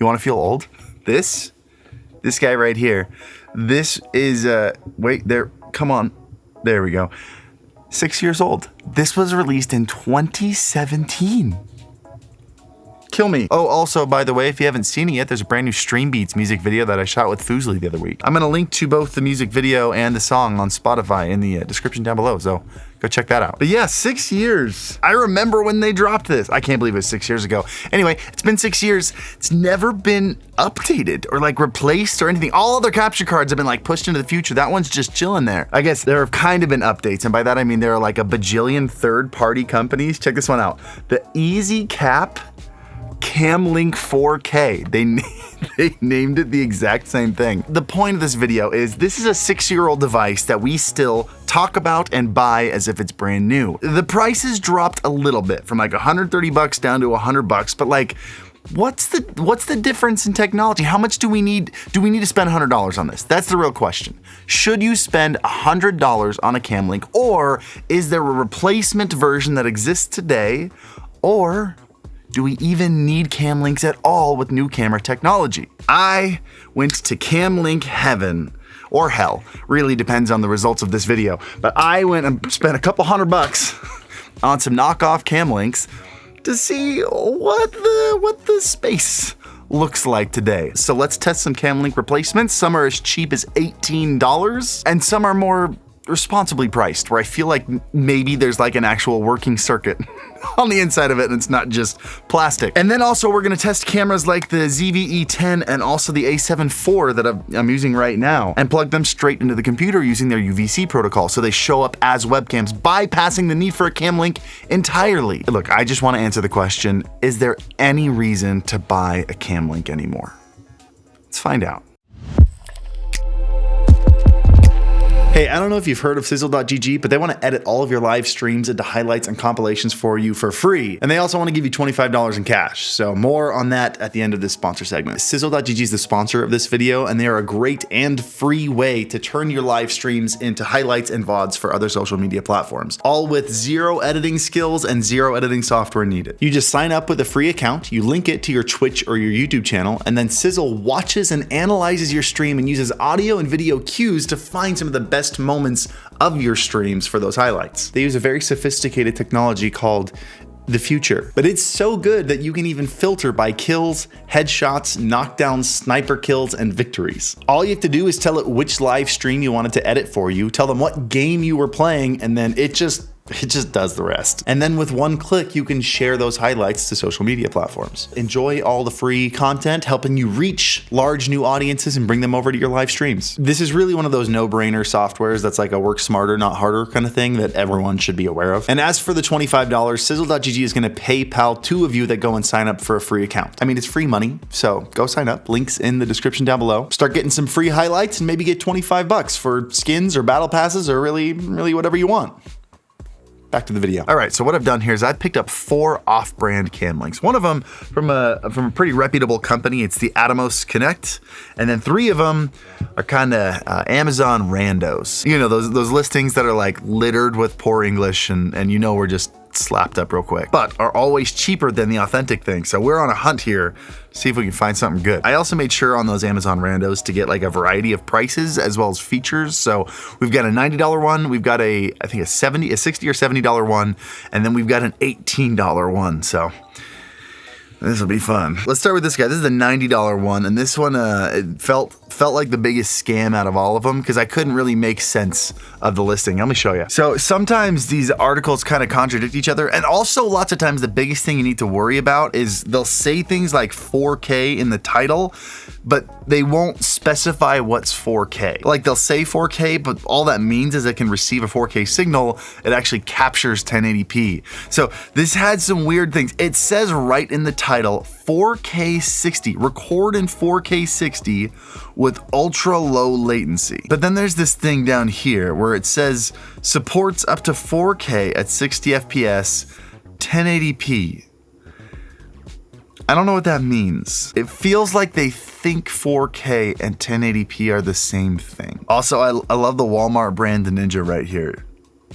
You want to feel old? This guy right here. This is, wait, there, come on. There we go. 6 years old. This was released in 2017. Kill me. Oh, also, by the way, if you haven't seen it yet, there's a brand new Stream Beats music video that I shot with Fuslie the other week. I'm gonna link to both the music video and the song on Spotify in the description down below, so go check that out. But yeah, 6 years. I remember when they dropped this. I can't believe it was 6 years ago. Anyway, it's been 6 years. It's never been updated or like replaced or anything. All other capture cards have been like pushed into the future. That one's just chilling there. I guess there have kind of been updates, and by that I mean there are like a bajillion third-party companies. Check this one out. The EZCap Camlink 4K. They named it the exact same thing. The point of this video is this is a 6-year-old device that we still talk about and buy as if it's brand new. The prices dropped a little bit from like 130 bucks down to 100 bucks, but like, what's the difference in technology? How much do we need to spend $100 on this? That's the real question. Should you spend $100 on a Camlink, or is there a replacement version that exists today, or do we even need Camlinks at all with new camera technology? I went to Camlink heaven, or hell, really depends on the results of this video, but I went and spent a couple $100 on some knockoff Camlinks to see what the space looks like today. So let's test some Camlink replacements. Some are as cheap as $18, and some are more responsibly priced, where I feel like maybe there's like an actual working circuit on the inside of it and it's not just plastic. And then also we're gonna test cameras like the ZV-E10 and also the A7 IV that I'm using right now, and plug them straight into the computer using their UVC protocol so they show up as webcams, bypassing the need for a Camlink entirely. Look, I just wanna answer the question, is there any reason to buy a Camlink anymore? Let's find out. Hey, I don't know if you've heard of Sizzle.gg, but they want to edit all of your live streams into highlights and compilations for you for free. And they also want to give you $25 in cash. So more on that at the end of this sponsor segment. Sizzle.gg is the sponsor of this video, and they are a great and free way to turn your live streams into highlights and VODs for other social media platforms, all with zero editing skills and zero editing software needed. You just sign up with a free account, you link it to your Twitch or your YouTube channel, and then Sizzle watches and analyzes your stream and uses audio and video cues to find some of the best moments of your streams for those highlights. They use a very sophisticated technology called the future, but it's so good that you can even filter by kills, headshots, knockdowns, sniper kills, and victories. All you have to do is tell it which live stream you want it to edit for you, tell them what game you were playing, and then it just does the rest. And then with one click, you can share those highlights to social media platforms. Enjoy all the free content, helping you reach large new audiences and bring them over to your live streams. This is really one of those no-brainer softwares that's like a work smarter, not harder kind of thing that everyone should be aware of. And as for the $25, Sizzle.gg is gonna PayPal two of you that go and sign up for a free account. I mean, it's free money, so go sign up. Links in the description down below. Start getting some free highlights and maybe get 25 bucks for skins or battle passes or really whatever you want. Back to the video. All right, so what I've done here is I've picked up 4 off-brand Camlinks. One of them from a pretty reputable company. It's the Atomos Connect, and then 3 of them are kind of Amazon randos. You know, those listings that are like littered with poor English, and you know we're just slapped up real quick, but are always cheaper than the authentic thing. So we're on a hunt here, see if we can find something good. I also made sure on those Amazon randos to get like a variety of prices as well as features. So we've got a $90 one, we've got I think a $60 or $70 one, and then we've got an $18 one. So this will be fun. Let's start with this guy. This is the $90 one, and this one it felt like the biggest scam out of all of them because I couldn't really make sense of the listing. Let me show you. So sometimes these articles kind of contradict each other, and also lots of times the biggest thing you need to worry about is they'll say things like 4K in the title, but they won't specify what's 4K. Like they'll say 4K, but all that means is it can receive a 4K signal. It actually captures 1080p. So this had some weird things. It says right in the title, 4K 60, record in 4K 60 with ultra low latency. But then there's this thing down here where it says supports up to 4K at 60 FPS, 1080p. I don't know what that means. It feels like they think 4K and 1080p are the same thing. Also, I love the Walmart brand Ninja right here.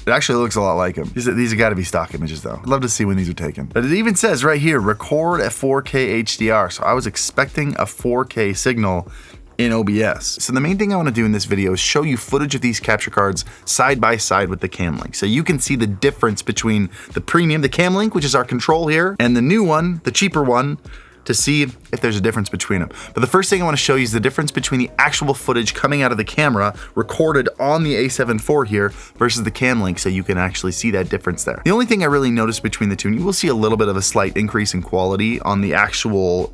It actually looks a lot like them. These have got to be stock images though. I'd love to see when these are taken. But it even says right here, record at 4K HDR. So I was expecting a 4K signal in OBS. So the main thing I want to do in this video is show you footage of these capture cards side by side with the Camlink. So you can see the difference between the premium, the Camlink, which is our control here, and the new one, the cheaper one, to see if there's a difference between them. But the first thing I want to show you is the difference between the actual footage coming out of the camera recorded on the A7 IV here versus the Camlink, so you can actually see that difference there. The only thing I really noticed between the two, and you will see a little bit of a slight increase in quality on the actual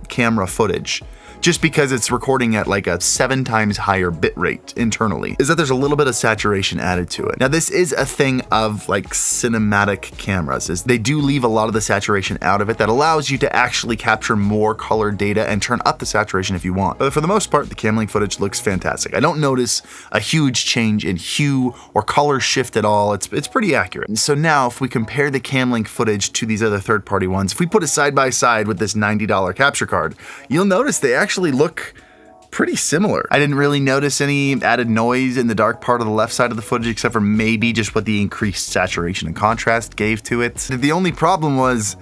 camera footage, just because it's recording at like a 7 times higher bit rate internally, is that there's a little bit of saturation added to it. Now this is a thing of like cinematic cameras, is they do leave a lot of the saturation out of it that allows you to actually capture more color data and turn up the saturation if you want. But for the most part, the Camlink footage looks fantastic. I don't notice a huge change in hue or color shift at all. It's pretty accurate. And so now if we compare the Camlink footage to these other third-party ones, if we put it side by side with this $90 capture card, you'll notice they actually look pretty similar. I didn't really notice any added noise in the dark part of the left side of the footage, except for maybe just what the increased saturation and contrast gave to it. The only problem was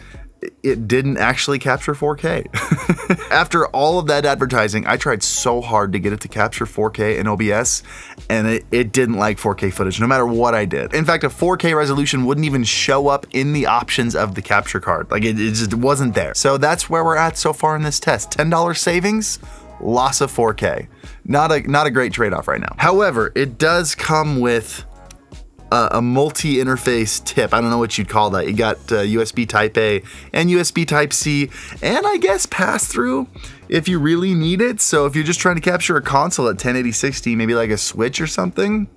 it didn't actually capture 4K. After all of that advertising, I tried so hard to get it to capture 4K in OBS, and it didn't like 4K footage, no matter what I did. In fact, a 4K resolution wouldn't even show up in the options of the capture card. Like it just wasn't there. So that's where we're at so far in this test. $10 savings, loss of 4K. Not a great trade-off right now. However, it does come with a multi-interface tip. I don't know what you'd call that. You got USB Type A and USB Type C, and I guess pass-through if you really need it. So if you're just trying to capture a console at 1080-60, maybe like a Switch or something,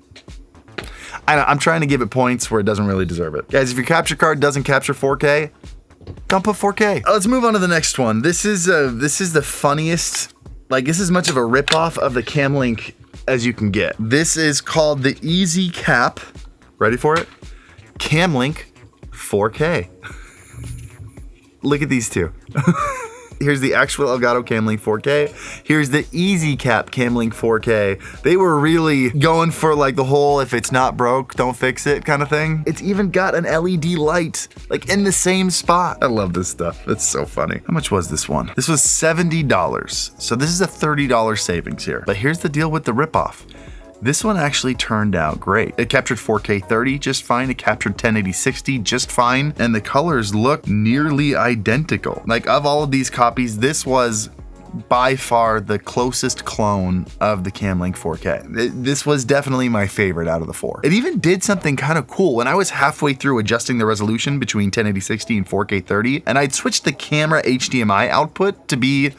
I'm trying to give it points where it doesn't really deserve it. Guys, if your capture card doesn't capture 4K, don't put 4K. Let's move on to the next one. This is the funniest, like this is much of a ripoff of the Camlink as you can get. This is called the EZCap. Ready for it? Camlink 4K. Look at these two. Here's the actual Elgato Camlink 4K. Here's the EZCap Camlink 4K. They were really going for like the whole if it's not broke, don't fix it kind of thing. It's even got an LED light like in the same spot. I love this stuff. It's so funny. How much was this one? This was $70. So this is a $30 savings here. But here's the deal with the ripoff. This one actually turned out great. It captured 4K 30 just fine, it captured 1080 60 just fine, and the colors look nearly identical. Like of all of these copies, this was by far the closest clone of the Camlink 4K. This was definitely my favorite out of the four. It even did something kind of cool. When I was halfway through adjusting the resolution between 1080 60 and 4K 30, and I'd switched the camera HDMI output to be,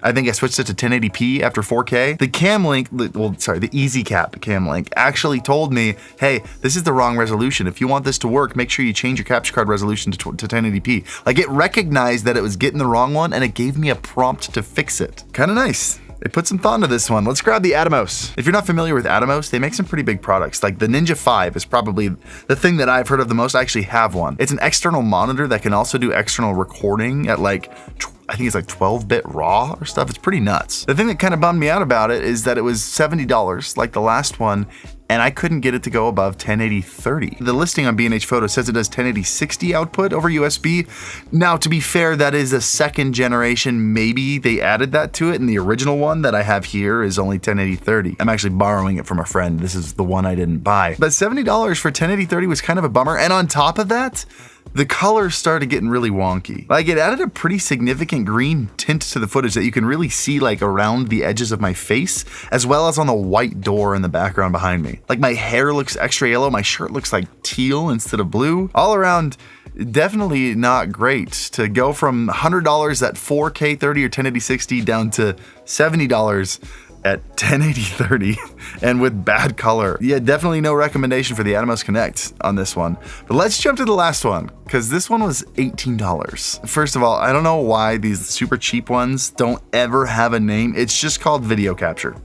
I think I switched it to 1080p after 4K. The Camlink, well, sorry, the EZCap Camlink actually told me, hey, this is the wrong resolution. If you want this to work, make sure you change your capture card resolution to 1080p. Like it recognized that it was getting the wrong one and it gave me a prompt to fix it. Kind of nice. They put some thought into this one. Let's grab the Atomos. If you're not familiar with Atomos, they make some pretty big products. Like the Ninja 5 is probably the thing that I've heard of the most. I actually have one. It's an external monitor that can also do external recording at like, I think it's like 12-bit RAW or stuff. It's pretty nuts. The thing that kind of bummed me out about it is that it was $70 like the last one, and I couldn't get it to go above 1080-30. The listing on B&H Photo says it does 1080-60 output over USB. Now, to be fair, that is a second generation. Maybe they added that to it, and the original one that I have here is only 1080-30. I'm actually borrowing it from a friend. This is the one I didn't buy. But $70 for 1080-30 was kind of a bummer, and on top of that, the colors started getting really wonky. Like it added a pretty significant green tint to the footage that you can really see like around the edges of my face, as well as on the white door in the background behind me. Like my hair looks extra yellow, my shirt looks like teal instead of blue. All around, definitely not great to go from $100 at 4K 30 or 1080-60 down to $70 at 1080-30 and with bad color. Yeah, definitely no recommendation for the Atomos Connect on this one. But let's jump to the last one, because this one was $18. First of all, I don't know why these super cheap ones don't ever have a name. It's just called video capture.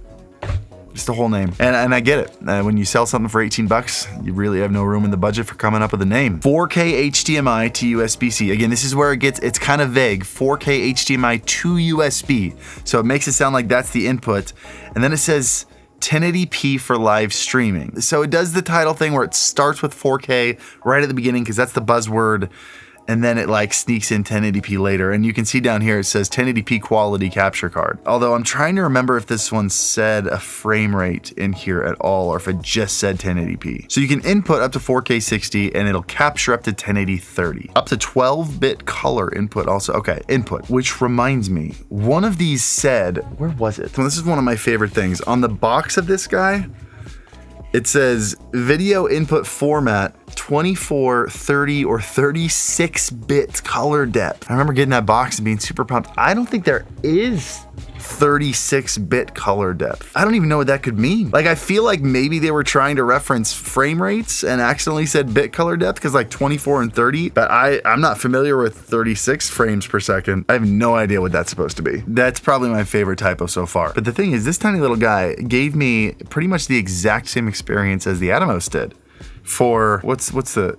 Just the whole name. And I get it. When you sell something for 18 bucks, you really have no room in the budget for coming up with a name. 4K HDMI to USB-C. Again, this is where it's kind of vague. 4K HDMI to USB. So it makes it sound like that's the input. And then it says 1080p for live streaming. So it does the title thing where it starts with 4K right at the beginning because that's the buzzword, and then it like sneaks in 1080p later. And you can see down here it says 1080p quality capture card. Although I'm trying to remember if this one said a frame rate in here at all or if it just said 1080p. So you can input up to 4K 60 and it'll capture up to 1080 30. Up to 12-bit color input also. Okay, input, which reminds me, one of these said, where was it? Well, this is one of my favorite things. On the box of this guy, it says video input format 24, 30, or 36-bit color depth. I remember getting that box and being super pumped. I don't think there is 36-bit color depth. I don't even know what that could mean. Like, I feel like maybe they were trying to reference frame rates and accidentally said bit color depth because like 24 and 30, but I'm not familiar with 36 frames per second. I have no idea what that's supposed to be. That's probably my favorite typo so far. But the thing is, this tiny little guy gave me pretty much the exact same experience as the Atomos did. For what's a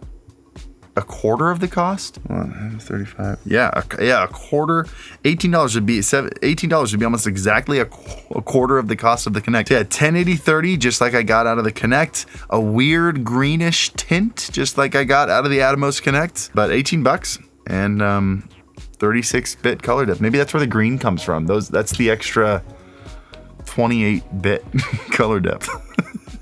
quarter of the cost? 35. Yeah, a quarter. $18 would be almost exactly a quarter of the cost of the Connect. Yeah, 1080 30, just like I got out of the Connect. A weird greenish tint, just like I got out of the Atomos Connect. But $18 and 36-bit color depth. Maybe that's where the green comes from. That's the extra 28-bit color depth.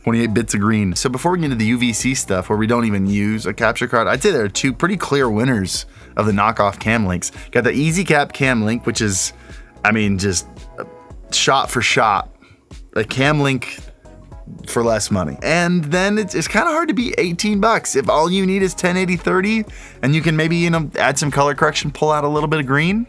28 bits of green. So before we get into the UVC stuff where we don't even use a capture card, I'd say there are two pretty clear winners of the knockoff cam links. Got the EZCap cam link, which is, I mean, just shot for shot, a cam link for less money. And then it's kind of hard to beat $18 if all you need is 1080 30 and you can maybe, you know, add some color correction, pull out a little bit of green.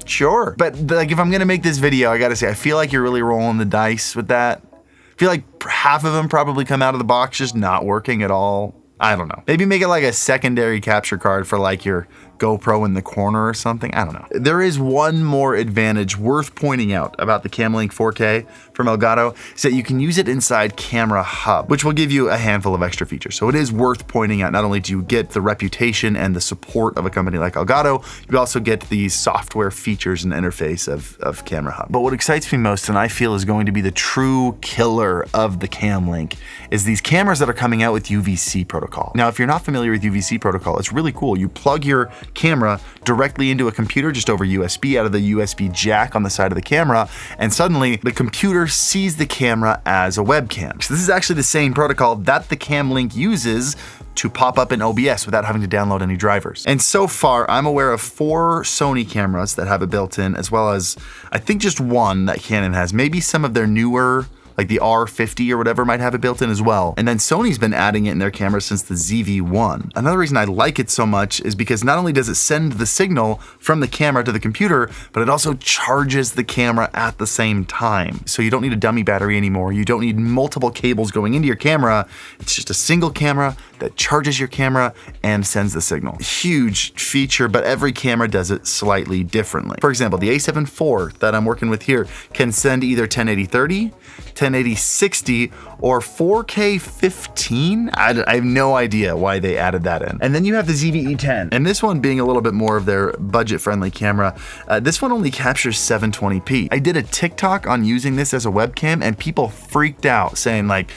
Sure. But like, if I'm gonna make this video, I gotta say, I feel like you're really rolling the dice with that. I feel like half of them probably come out of the box just not working at all. I don't know. Maybe make it like a secondary capture card for like your GoPro in the corner or something. I don't know. There is one more advantage worth pointing out about the Camlink 4K from Elgato, is that you can use it inside Camera Hub, which will give you a handful of extra features. So it is worth pointing out, not only do you get the reputation and the support of a company like Elgato, you also get the software features and interface of Camera Hub. But what excites me most, and I feel is going to be the true killer of the Camlink, is these cameras that are coming out with UVC protocol. Now, if you're not familiar with UVC protocol, it's really cool. You plug your camera directly into a computer just over USB out of the USB jack on the side of the camera, and suddenly the computer sees the camera as a webcam. So this is actually the same protocol that the Camlink uses to pop up in OBS without having to download any drivers. And so far, I'm aware of 4 Sony cameras that have it built in, as well as I think just one that Canon has. Maybe some of their newer, like the R50 or whatever, might have it built in as well. And then Sony's been adding it in their cameras since the ZV-1. Another reason I like it so much is because not only does it send the signal from the camera to the computer, but it also charges the camera at the same time. So you don't need a dummy battery anymore. You don't need multiple cables going into your camera. It's just a single camera that charges your camera and sends the signal. Huge feature, but every camera does it slightly differently. For example, the A7 IV that I'm working with here can send either 1080 30, 1080 60, or 4K 15. I have no idea why they added that in. And then you have the ZV-E10, and this one being a little bit more of their budget-friendly camera. This one only captures 720p. I did a TikTok on using this as a webcam, and people freaked out saying like,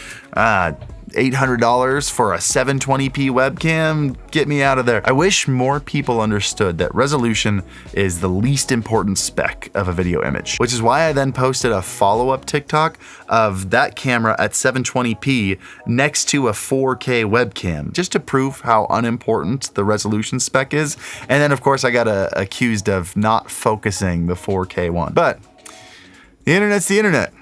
$800 for a 720p webcam? Get me out of there. I wish more people understood that resolution is the least important spec of a video image, which is why I then posted a follow-up TikTok of that camera at 720p next to a 4K webcam, just to prove how unimportant the resolution spec is. And then of course I got accused of not focusing the 4K one. But the internet's the internet.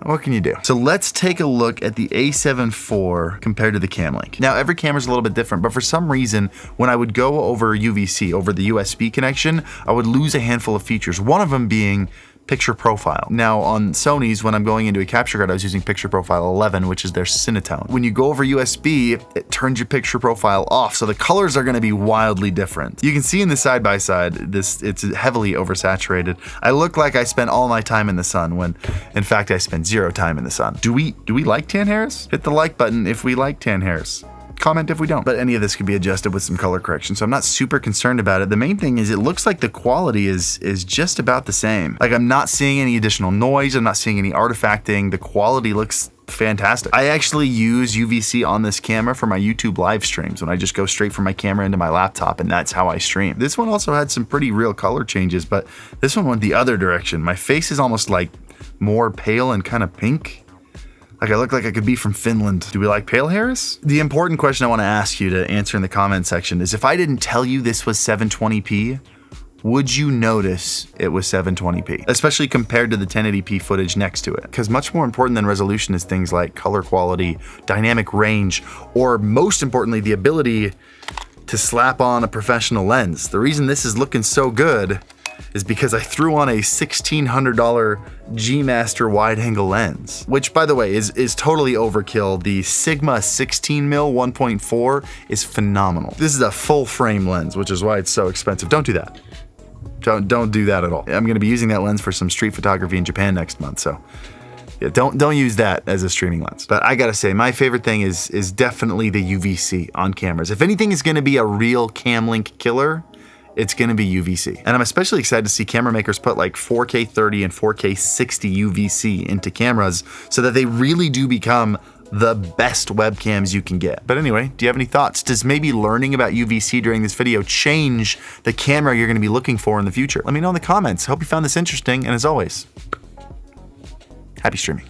What can you do? So let's take a look at the A7 IV compared to the Camlink. Now, every camera's a little bit different, but for some reason, when I would go over UVC, over the USB connection, I would lose a handful of features. One of them being picture profile. Now on Sony's, when I'm going into a capture card, I was using picture profile 11, which is their Cinetone. When you go over USB, it turns your picture profile off, so the colors are gonna be wildly different. You can see in the side-by-side, it's heavily oversaturated. I look like I spent all my time in the sun when, in fact, I spent 0 time in the sun. Do we like tan hairs? Hit the like button if we like tan hairs. comment if we don't. But any of this could be adjusted with some color correction, so I'm not super concerned about it. The main thing is it looks like the quality is just about the same. Like, I'm not seeing any additional noise, I'm not seeing any artifacting. The quality looks fantastic. I actually use UVC on this camera for my YouTube live streams when I just go straight from my camera into my laptop, and that's how I stream. This one also had some pretty real color changes, but this one went the other direction. My face is almost like more pale and kind of pink. Like, I look like I could be from Finland. Do we like pale hairs? The important question I want to ask you to answer in the comment section is, if I didn't tell you this was 720p, would you notice it was 720p? Especially compared to the 1080p footage next to it. Because much more important than resolution is things like color quality, dynamic range, or most importantly, the ability to slap on a professional lens. The reason this is looking so good is because I threw on a $1,600 G Master wide-angle lens, which, by the way, is totally overkill. The Sigma 16mm 1.4 is phenomenal. This is a full-frame lens, which is why it's so expensive. Don't do that. Don't do that at all. I'm gonna be using that lens for some street photography in Japan next month, so yeah, don't use that as a streaming lens. But I gotta say, my favorite thing is definitely the UVC on cameras. If anything is gonna be a real cam link killer, it's gonna be UVC. And I'm especially excited to see camera makers put like 4K 30 and 4K 60 UVC into cameras so that they really do become the best webcams you can get. But anyway, do you have any thoughts? Does maybe learning about UVC during this video change the camera you're gonna be looking for in the future? Let me know in the comments. Hope you found this interesting, and as always, happy streaming.